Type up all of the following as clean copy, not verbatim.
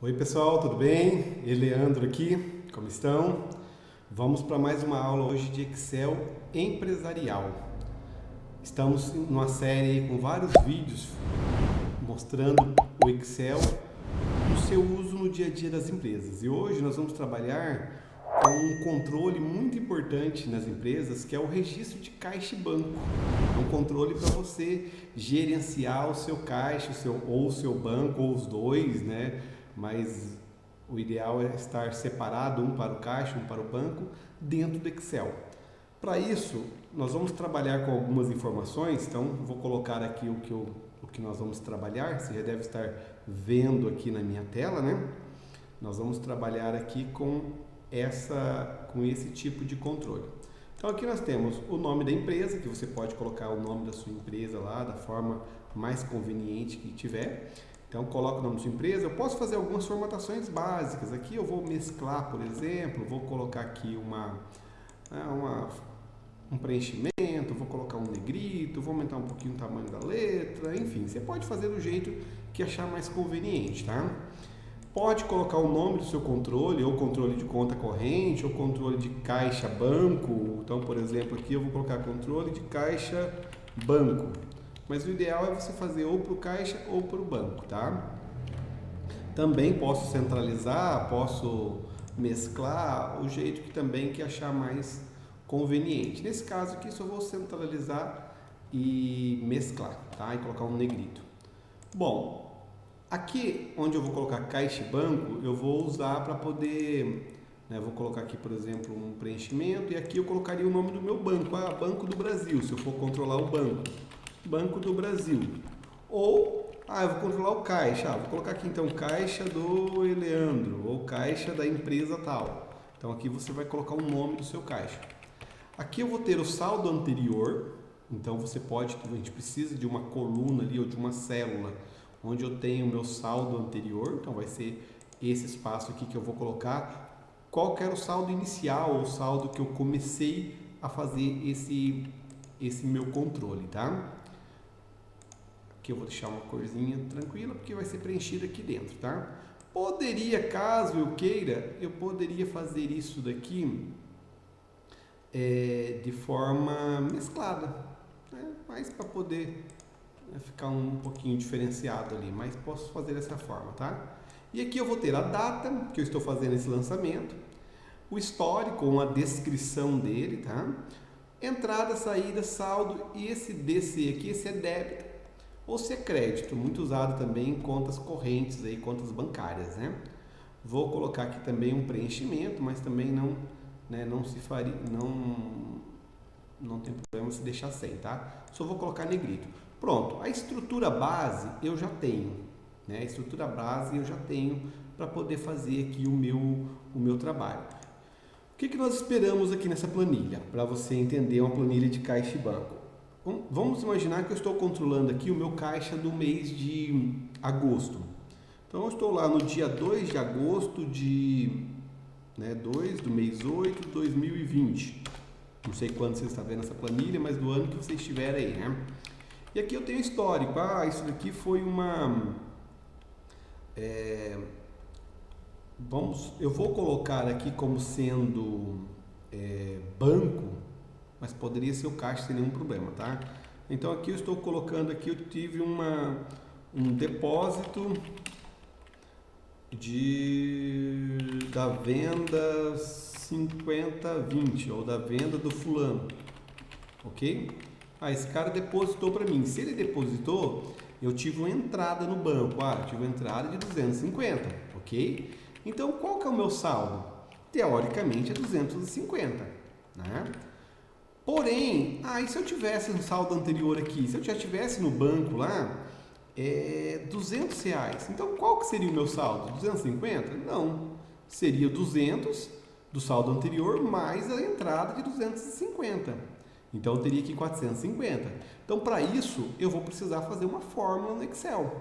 Oi pessoal, tudo bem? Leandro aqui, como estão? Vamos para mais uma aula hoje de Excel empresarial. Estamos numa série com vários vídeos mostrando o Excel no seu uso no dia a dia das empresas. E hoje nós vamos trabalhar com um controle muito importante nas empresas, que é o registro de caixa e banco. É um controle para você gerenciar o seu caixa, ou o seu banco, ou os dois, né? Mas o ideal é estar separado, um para o caixa, um para o banco, dentro do Excel. Para isso, nós vamos trabalhar com algumas informações, então vou colocar aqui o que nós vamos trabalhar, você já deve estar vendo aqui na minha tela, né? Nós vamos trabalhar aqui com esse tipo de controle. Então aqui nós temos o nome da empresa, que você pode colocar o nome da sua empresa lá da forma mais conveniente que tiver. Então coloca o nome da sua empresa. Eu posso fazer algumas formatações básicas. Aqui eu vou mesclar, por exemplo, vou colocar aqui um preenchimento, vou colocar um negrito, vou aumentar um pouquinho o tamanho da letra, enfim, você pode fazer do jeito que achar mais conveniente, tá? Pode colocar o nome do seu controle, ou controle de conta corrente, ou controle de caixa banco. Então, por exemplo, aqui eu vou colocar controle de caixa banco. Mas o ideal é você fazer ou para o caixa ou para o banco, tá? Também posso centralizar, posso mesclar o jeito que achar mais conveniente. Nesse caso aqui, só vou centralizar e mesclar, tá? E colocar um negrito. Bom, aqui onde eu vou colocar caixa e banco, eu vou usar para poder, né, vou colocar aqui, por exemplo, um preenchimento e aqui eu colocaria o nome do meu banco, Banco do Brasil, se eu for controlar o banco, Banco do Brasil. Ou, eu vou controlar o caixa, vou colocar aqui então caixa do Leandro ou caixa da empresa tal. Então aqui você vai colocar o nome do seu caixa. Aqui eu vou ter o saldo anterior, então a gente precisa de uma coluna ali ou de uma célula onde eu tenho o meu saldo anterior, então vai ser esse espaço aqui que eu vou colocar qual que era o saldo inicial, ou o saldo que eu comecei a fazer esse meu controle, tá? Aqui eu vou deixar uma corzinha tranquila, porque vai ser preenchido aqui dentro, tá? Caso eu queira, eu poderia fazer isso daqui de forma mesclada, né? Mas para poder ficar um pouquinho diferenciado ali, mas posso fazer dessa forma, tá? E aqui eu vou ter a data que eu estou fazendo esse lançamento, o histórico, uma descrição dele, tá? Entrada, saída, saldo, e esse DC aqui, esse é débito ou se é crédito, muito usado também em contas correntes, aí, contas bancárias, né? Vou colocar aqui também um preenchimento, mas também não, né, não se faria, não tem problema se deixar sem, tá? Só vou colocar negrito. Pronto, a estrutura base eu já tenho, né? A estrutura base eu já tenho para poder fazer aqui o meu trabalho. O que nós esperamos aqui nessa planilha? Para você entender uma planilha de caixa e banco. Vamos imaginar que eu estou controlando aqui o meu caixa do mês de agosto. Então eu estou lá no dia 2 de agosto 2 do mês 8 de 2020. Não sei quando você está vendo essa planilha, mas do ano que você estiver aí, né? E aqui eu tenho histórico. Isso daqui foi eu vou colocar aqui como sendo banco, mas poderia ser o caixa sem nenhum problema, tá? Então aqui eu estou colocando aqui, eu tive um depósito da venda 50/20 ou da venda do fulano, ok? Esse cara depositou para mim. Se ele depositou, eu tive uma entrada no banco. Eu tive uma entrada de 250, ok? Então, qual que é o meu saldo? Teoricamente é 250, né? Porém, e se eu tivesse um saldo anterior aqui? Se eu já tivesse no banco lá, R$ 200. Então, qual que seria o meu saldo? 250? Não. Seria 200 do saldo anterior mais a entrada de 250. Então eu teria aqui 450. Então para isso eu vou precisar fazer uma fórmula no Excel.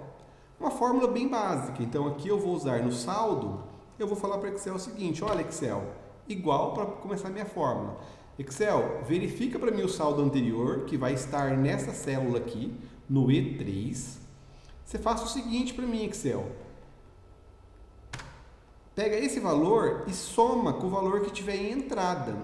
Uma fórmula bem básica. Então aqui eu vou usar no saldo, eu vou falar para o Excel o seguinte: olha Excel, igual para começar a minha fórmula. Excel, verifica para mim o saldo anterior, que vai estar nessa célula aqui, no E3. Você faça o seguinte para mim, Excel. pega esse valor e soma com o valor que tiver em entrada.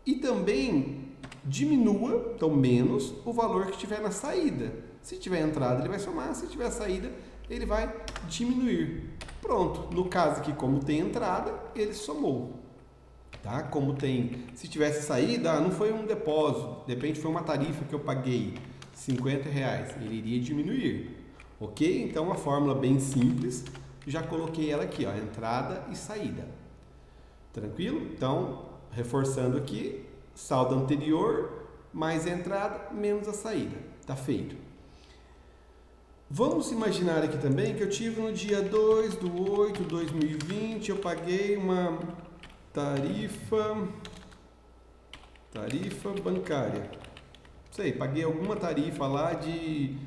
E também diminua, então menos, o valor que tiver na saída. Se tiver entrada, ele vai somar, se tiver saída, ele vai diminuir. Pronto, no caso aqui, como tem entrada, ele somou. Tá? Como tem, se tivesse saída, não foi um depósito, de repente foi uma tarifa que eu paguei, R$50, ele iria diminuir. Ok? Então, uma fórmula bem simples, já coloquei ela aqui, ó, entrada e saída. Tranquilo? Então, reforçando aqui, saldo anterior, mais a entrada, menos a saída. Tá feito. Vamos imaginar aqui também que eu tive no dia 2/8/2020, eu paguei uma tarifa bancária. Não sei, paguei alguma tarifa lá de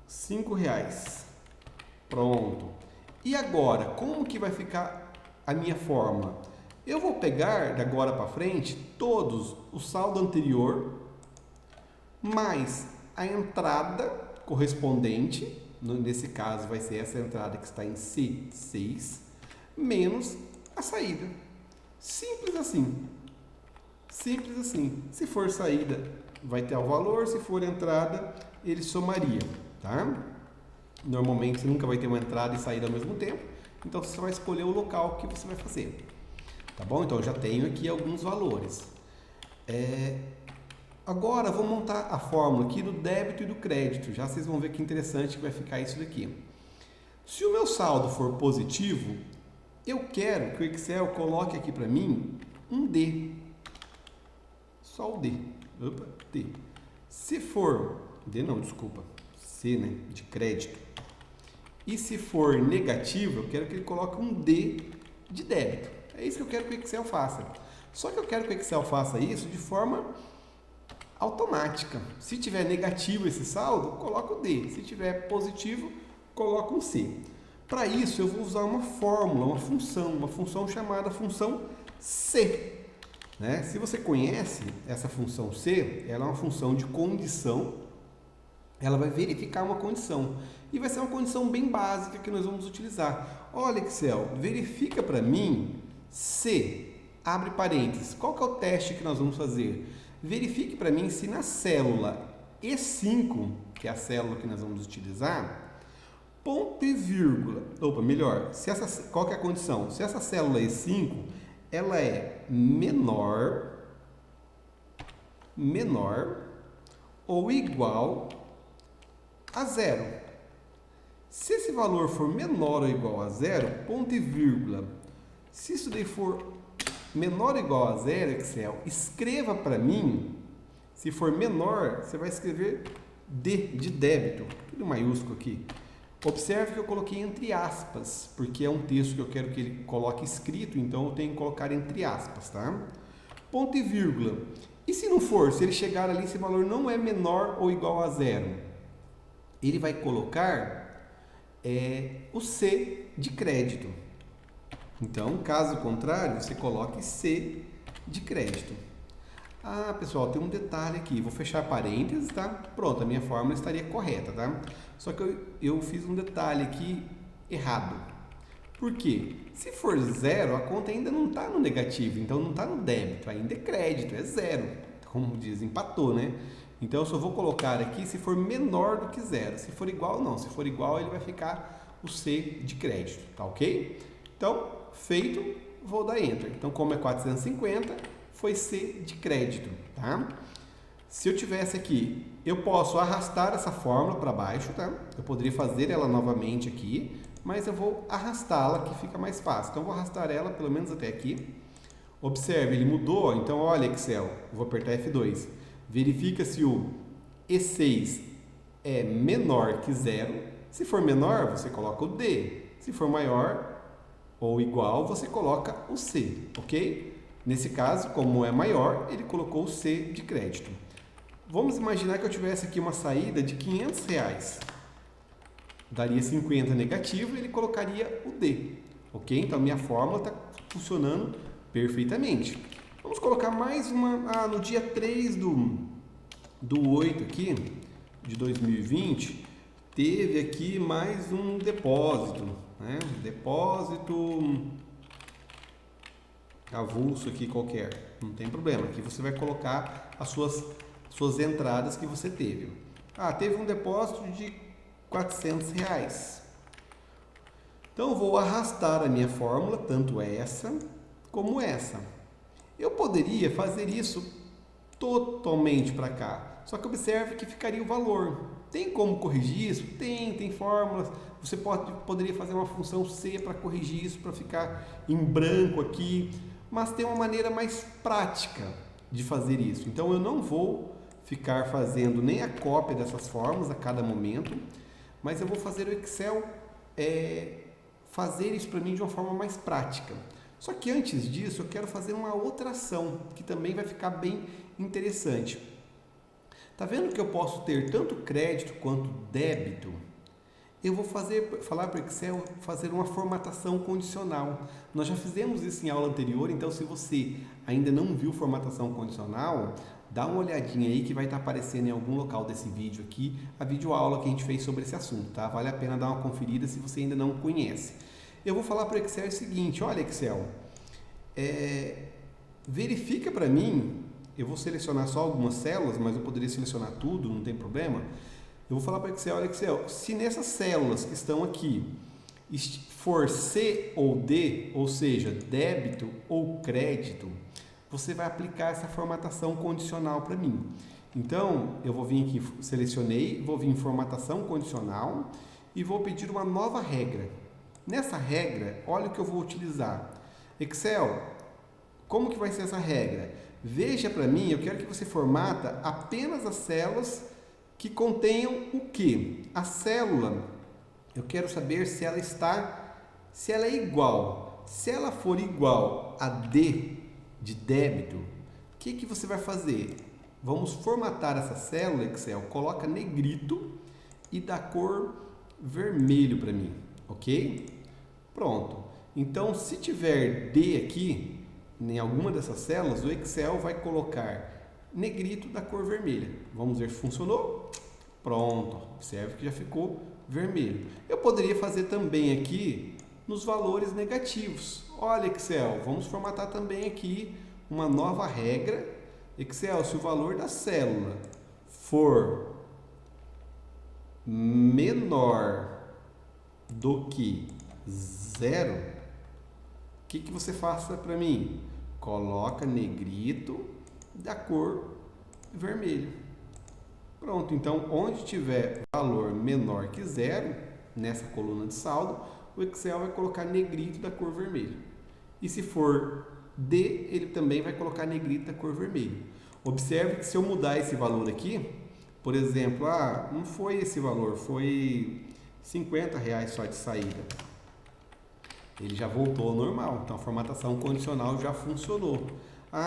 R$5. Pronto. E agora, como que vai ficar a minha fórmula? Eu vou pegar, de agora para frente, todos o saldo anterior, mais a entrada correspondente, nesse caso vai ser essa entrada que está em C6, menos a saída. Simples assim. Simples assim. Se for saída, vai ter o valor, se for entrada, ele somaria, tá? Normalmente você nunca vai ter uma entrada e saída ao mesmo tempo, então você vai escolher o local que você vai fazer. Tá bom? Então eu já tenho aqui alguns valores. Agora vou montar a fórmula aqui do débito e do crédito. Já vocês vão ver que interessante que vai ficar isso daqui. Se o meu saldo for positivo, eu quero que o Excel coloque aqui para mim um D. Só o D. Opa, D. Se for... D não, desculpa. C, né? De crédito. E se for negativo, eu quero que ele coloque um D de débito. É isso que eu quero que o Excel faça. Só que eu quero que o Excel faça isso de forma automática. Se tiver negativo esse saldo, coloca o D. Se tiver positivo, coloca um C. Para isso, eu vou usar uma fórmula, uma função chamada função C. Né? Se você conhece essa função C, ela é uma função de condição. Ela vai verificar uma condição. E vai ser uma condição bem básica que nós vamos utilizar. Olha, Excel, verifica para mim C, abre parênteses. Qual que é o teste que nós vamos fazer? Verifique para mim se na célula E5, que é a célula que nós vamos utilizar, ponto e vírgula, qual que é a condição? Se essa célula E5, ela é menor ou igual a zero. Se esse valor for menor ou igual a zero, ponto e vírgula, se isso daí for menor ou igual a zero, Excel, escreva para mim, se for menor, você vai escrever D de débito, tudo maiúsculo aqui. Observe que eu coloquei entre aspas, porque é um texto que eu quero que ele coloque escrito, então eu tenho que colocar entre aspas, tá? Ponto e vírgula. E se não for, se ele chegar ali, esse valor não é menor ou igual a zero, ele vai colocar o C de crédito. Então, caso contrário, você coloque C de crédito. Ah, pessoal, tem um detalhe aqui. Vou fechar parênteses, tá? Pronto, a minha fórmula estaria correta, tá? Só que eu fiz um detalhe aqui errado. Por quê? Se for zero, a conta ainda não está no negativo, então não está no débito, ainda é crédito, é zero. Como diz, empatou, né? Então, eu só vou colocar aqui se for menor do que zero. Se for igual, não. Se for igual, ele vai ficar o C de crédito, tá ok? Então, feito, vou dar Enter. Então, como é 450, foi C de crédito, tá? Se eu tivesse aqui, eu posso arrastar essa fórmula para baixo, tá? Eu poderia fazer ela novamente aqui, mas eu vou arrastá-la que fica mais fácil. Então, eu vou arrastar ela pelo menos até aqui. Observe, ele mudou. Então, olha, Excel, eu vou apertar F2. Verifica se o E6 é menor que zero. Se for menor, você coloca o D. Se for maior ou igual, você coloca o C, ok? Nesse caso, como é maior, ele colocou o C de crédito. Vamos imaginar que eu tivesse aqui uma saída de R$500. Daria 50 negativo e ele colocaria o D, ok? Então, a minha fórmula está funcionando perfeitamente. Vamos colocar mais uma... no dia 3 do 8 aqui, de 2020, teve aqui mais um depósito, né? Depósito avulso aqui qualquer, não tem problema. Aqui você vai colocar as suas entradas que você teve. Ah, teve um depósito de R$ 400. Então eu vou arrastar a minha fórmula, tanto essa como essa. Eu poderia fazer isso totalmente para cá, só que observe que ficaria o valor. Tem como corrigir isso? Tem fórmulas. Você poderia fazer uma função C para corrigir isso, para ficar em branco aqui, mas tem uma maneira mais prática de fazer isso. Então eu não vou ficar fazendo nem a cópia dessas fórmulas a cada momento, mas eu vou fazer o Excel fazer isso para mim de uma forma mais prática. Só que antes disso eu quero fazer uma outra ação que também vai ficar bem interessante. Tá vendo que eu posso ter tanto crédito quanto débito? Eu vou falar para o Excel fazer uma formatação condicional. Nós já fizemos isso em aula anterior, então se você ainda não viu formatação condicional, dá uma olhadinha aí que vai estar aparecendo em algum local desse vídeo aqui, a videoaula que a gente fez sobre esse assunto, tá? Vale a pena dar uma conferida se você ainda não conhece. Eu vou falar para o Excel o seguinte: olha, Excel, verifica para mim, eu vou selecionar só algumas células, mas eu poderia selecionar tudo, não tem problema. Eu vou falar para o Excel, olha, Excel, se nessas células que estão aqui for C ou D, ou seja, débito ou crédito, você vai aplicar essa formatação condicional para mim. Então, eu vou vir aqui, selecionei, vou vir em formatação condicional e vou pedir uma nova regra. Nessa regra, olha o que eu vou utilizar. Excel, como que vai ser essa regra? Veja para mim, eu quero que você formata apenas as células que contenham o quê? A célula, eu quero saber se ela é igual. Se ela for igual a D de débito, o que você vai fazer? Vamos formatar essa célula, Excel, coloca negrito e dá cor vermelho para mim, ok? Pronto. Então, se tiver D aqui, em alguma dessas células, o Excel vai colocar negrito da cor vermelha. Vamos ver se funcionou. Pronto. Observe que já ficou vermelho. Eu poderia fazer também aqui nos valores negativos. Olha, Excel, vamos formatar também aqui uma nova regra. Excel, se o valor da célula for menor do que 0, o que você faça para mim? Coloca negrito da cor vermelho. Pronto, então onde tiver valor menor que 0, nessa coluna de saldo, o Excel vai colocar negrito da cor vermelho. E se for D, ele também vai colocar negrito da cor vermelho. Observe que se eu mudar esse valor aqui, por exemplo, não foi esse valor, foi R$50 só de saída. Ele já voltou ao normal, então a formatação condicional já funcionou.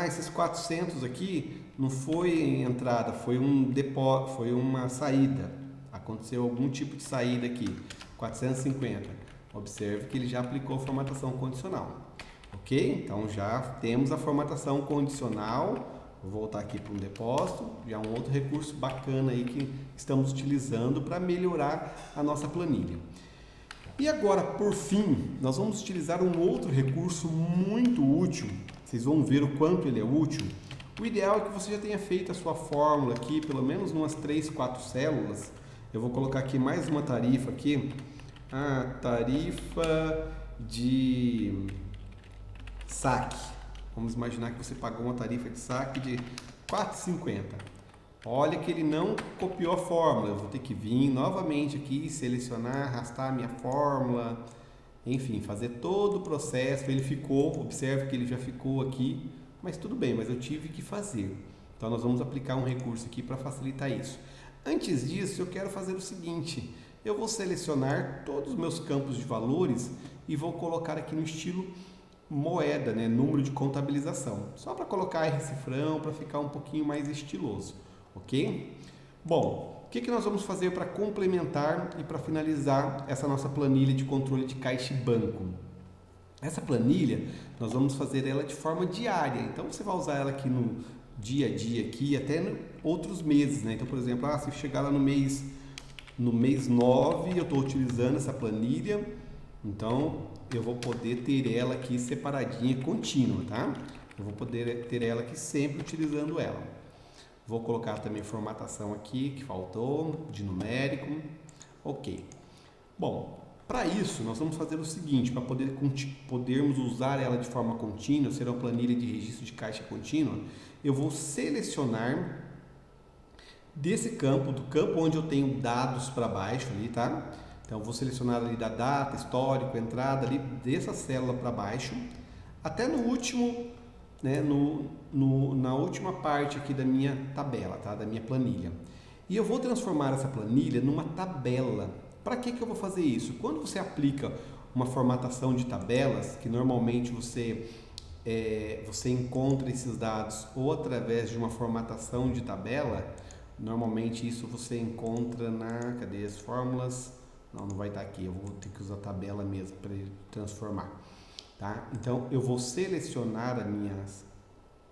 Esses 400 aqui não foi entrada, foi um depósito, foi uma saída. Aconteceu algum tipo de saída aqui, 450. Observe que ele já aplicou a formatação condicional. Ok? Então já temos a formatação condicional. Vou voltar aqui para um depósito, já é um outro recurso bacana aí que estamos utilizando para melhorar a nossa planilha. E agora, por fim, nós vamos utilizar um outro recurso muito útil. Vocês vão ver o quanto ele é útil. O ideal é que você já tenha feito a sua fórmula aqui, pelo menos umas 3, 4 células. Eu vou colocar aqui mais uma tarifa aqui. Tarifa de saque. Vamos imaginar que você pagou uma tarifa de saque de R$ 4,50. Olha que ele não copiou a fórmula. Eu vou ter que vir novamente aqui, selecionar, arrastar a minha fórmula, enfim, fazer todo o processo. Ele ficou, observe que ele já ficou aqui, mas tudo bem, mas eu tive que fazer. Então nós vamos aplicar um recurso aqui para facilitar isso. Antes disso, eu quero fazer o seguinte: eu vou selecionar todos os meus campos de valores e vou colocar aqui no estilo moeda, né, número de contabilização, só para colocar R cifrão, para ficar um pouquinho mais estiloso, ok? Bom, o que nós vamos fazer para complementar e para finalizar essa nossa planilha de controle de caixa e banco? Essa planilha, nós vamos fazer ela de forma diária, então você vai usar ela aqui no dia a dia, aqui, até outros meses, né? Então, por exemplo, se chegar lá no mês no mês 9 eu estou utilizando essa planilha, então eu vou poder ter ela aqui separadinha, contínua, tá? Eu vou poder ter ela aqui sempre utilizando ela. Vou colocar também formatação aqui, que faltou, de numérico. Ok. Bom, para isso nós vamos fazer o seguinte, para podermos usar ela de forma contínua, ser uma planilha de registro de caixa contínua, eu vou selecionar desse campo, do campo onde eu tenho dados para baixo ali, tá? Então eu vou selecionar ali da data, histórico, entrada ali, dessa célula para baixo, até no último, né, na última parte aqui da minha tabela, tá? Da minha planilha. E eu vou transformar essa planilha numa tabela. Para que eu vou fazer isso? Quando você aplica uma formatação de tabelas, que normalmente você encontra esses dados ou através de uma formatação de tabela, normalmente isso você encontra cadê as fórmulas? Não vai estar aqui, eu vou ter que usar tabela mesmo para transformar, tá? Então eu vou selecionar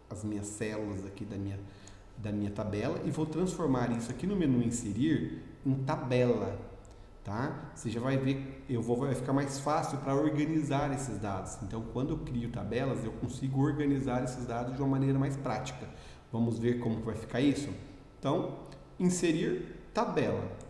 as minhas células aqui da minha tabela e vou transformar isso aqui no menu inserir em tabela, tá? Você já vai ver, vai ficar mais fácil para organizar esses dados. Então, quando eu crio tabelas, eu consigo organizar esses dados de uma maneira mais prática. Vamos ver como vai ficar isso? Então, inserir tabela.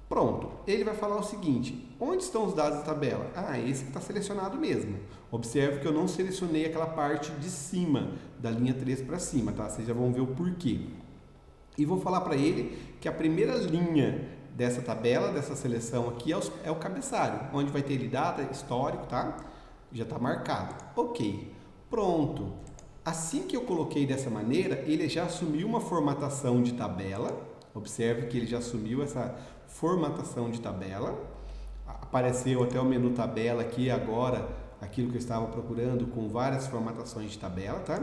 Pronto. Ele vai falar o seguinte: onde estão os dados da tabela? Ah, esse que está selecionado mesmo. Observe que eu não selecionei aquela parte de cima, da linha 3 para cima, tá? Vocês já vão ver o porquê. E vou falar para ele que a primeira linha dessa tabela, dessa seleção aqui, é o cabeçalho, onde vai ter ele data, histórico, tá? Já está marcado. Ok. Pronto. Assim que eu coloquei dessa maneira, ele já assumiu uma formatação de tabela. Observe que ele já assumiu essa formatação de tabela. Apareceu até o menu tabela aqui agora, aquilo que eu estava procurando com várias formatações de tabela, tá?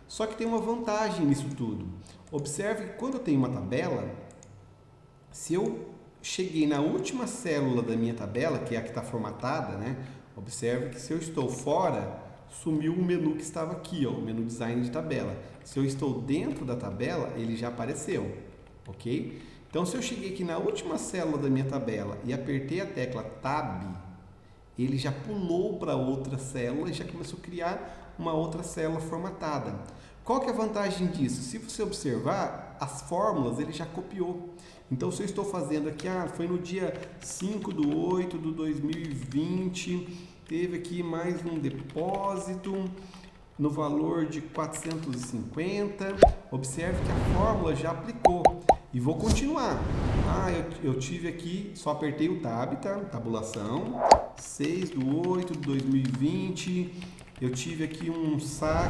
Só que tem uma vantagem nisso tudo. Observe que quando eu tenho uma tabela, se eu cheguei na última célula da minha tabela, que é a que está formatada, né? Observe que se eu estou fora, sumiu o menu que estava aqui, ó, o menu design de tabela. Se eu estou dentro da tabela, ele já apareceu, ok? Então, se eu cheguei aqui na última célula da minha tabela e apertei a tecla Tab, ele já pulou para outra célula e já começou a criar uma outra célula formatada. Qual que é a vantagem disso? Se você observar, as fórmulas ele já copiou. Então, se eu estou fazendo aqui, foi no dia 5/8/2020, teve aqui mais um depósito no valor de 450. Observe que a fórmula já aplicou. E vou continuar. Eu tive aqui, só apertei o Tab, tá? Tabulação, 6/8/2020. Eu tive aqui um saque.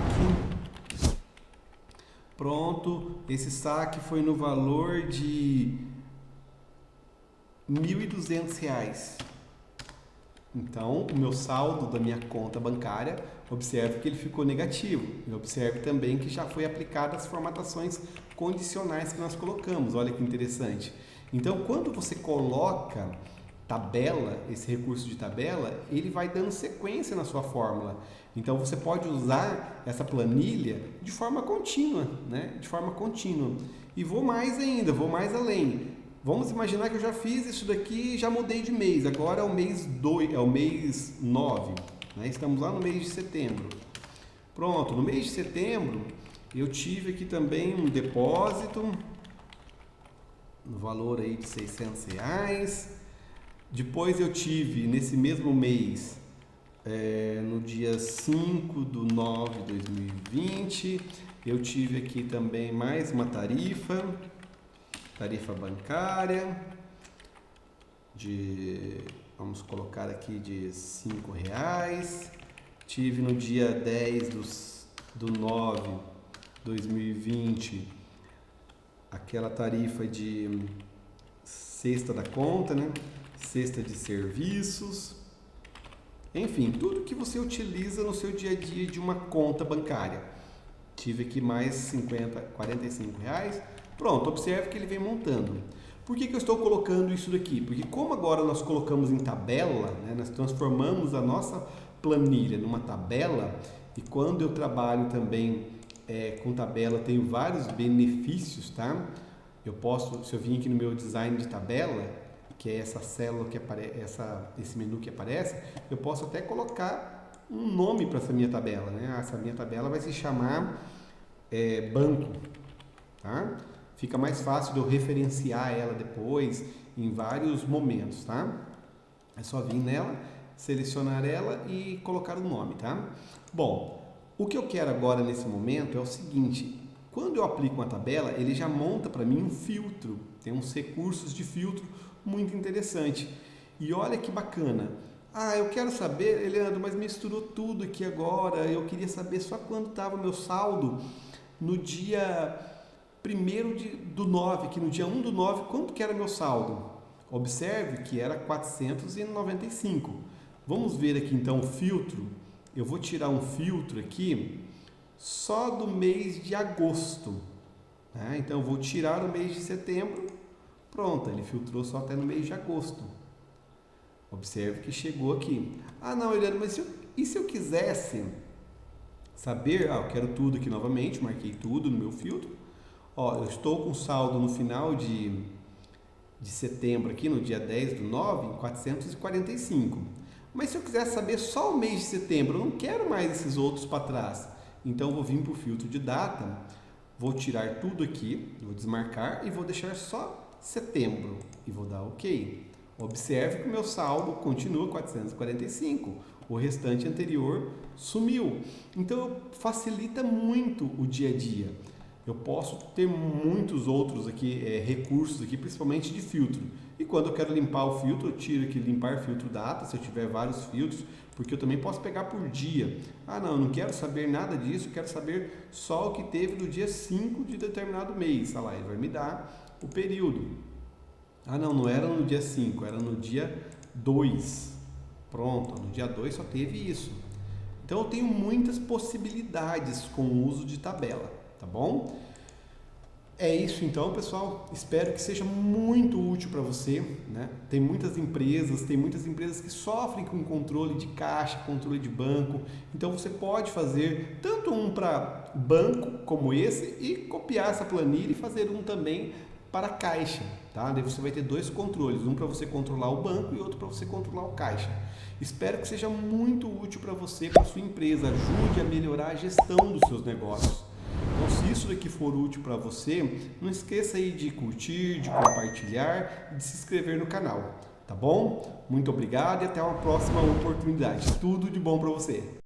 Pronto, esse saque foi no valor de R$ 1.200. Então, o meu saldo da minha conta bancária, observe que ele ficou negativo. E observe também que já foi aplicada as formatações condicionais que nós colocamos. Olha que interessante. Então, quando você coloca tabela, esse recurso de tabela, ele vai dando sequência na sua fórmula. Então, você pode usar essa planilha de forma contínua, né? De forma contínua. E vou mais ainda, vou mais além. Vamos imaginar que eu já fiz isso daqui e já mudei de mês. Agora é o mês 2, é o mês 9. Né? Estamos lá no mês de setembro. Pronto, no mês de setembro eu tive aqui também um depósito no valor aí de R$600. Depois eu tive nesse mesmo mês, no dia 5/9/2020, eu tive aqui também mais uma tarifa bancária vamos colocar aqui de R$5. Tive no dia 10/9/2020 aquela tarifa de cesta da conta, né? Cesta de serviços. Enfim, tudo que você utiliza no seu dia a dia de uma conta bancária. Tive aqui mais R$45. Pronto, observe que ele vem montando. Por que eu estou colocando isso daqui? Porque como agora nós colocamos em tabela, né, nós transformamos a nossa planilha numa tabela, e quando eu trabalho também com tabela, eu tenho vários benefícios, tá? Eu posso, se eu vim aqui no meu design de tabela, que é essa célula que aparece, esse menu que aparece, eu posso até colocar um nome para essa minha tabela, né? Essa minha tabela vai se chamar banco, tá? Fica mais fácil de eu referenciar ela depois em vários momentos, tá? É só vir nela, selecionar ela e colocar o nome, tá? Bom, o que eu quero agora nesse momento é o seguinte: quando eu aplico uma tabela, ele já monta para mim um filtro, tem uns recursos de filtro muito interessante. E olha que bacana. Ah, eu quero saber, Leandro, mas misturou tudo aqui agora, eu queria saber só quando estava o meu saldo no dia 1º do 9, que no dia 1/9, quanto que era meu saldo? Observe que era 495. Vamos ver aqui então o filtro. Eu vou tirar um filtro aqui só do mês de agosto. Né? Então eu vou tirar o mês de setembro. Pronto, ele filtrou só até no mês de agosto. Observe que chegou aqui. Ah não, Eliane, mas e se eu quisesse saber? Eu quero tudo aqui novamente, marquei tudo no meu filtro. Ó, eu estou com saldo no final de setembro aqui, no dia 10/9, 445. Mas se eu quiser saber só o mês de setembro, eu não quero mais esses outros para trás. Então eu vou vir para o filtro de data, vou tirar tudo aqui, vou desmarcar e vou deixar só setembro e vou dar OK. Observe que o meu saldo continua 445, o restante anterior sumiu. Então facilita muito o dia a dia. Eu posso ter muitos outros aqui, recursos aqui, principalmente de filtro. E quando eu quero limpar o filtro, eu tiro aqui limpar filtro data, se eu tiver vários filtros, porque eu também posso pegar por dia. Ah não, eu não quero saber nada disso, eu quero saber só o que teve no dia 5 de determinado mês. Olha lá, ele vai me dar o período. Ah não, não era no dia 5, era no dia 2. Pronto, no dia 2 só teve isso. Então eu tenho muitas possibilidades com o uso de tabela, tá bom? É isso então, pessoal. Espero que seja muito útil para você, né? Tem muitas empresas que sofrem com controle de caixa, controle de banco. Então você pode fazer tanto um para banco como esse e copiar essa planilha e fazer um também para caixa, tá? Daí você vai ter dois controles, um para você controlar o banco e outro para você controlar o caixa. Espero que seja muito útil para você, para sua empresa, ajude a melhorar a gestão dos seus negócios. Então, se isso daqui for útil para você, não esqueça aí de curtir, de compartilhar e de se inscrever no canal, tá bom? Muito obrigado e até uma próxima oportunidade. Tudo de bom para você!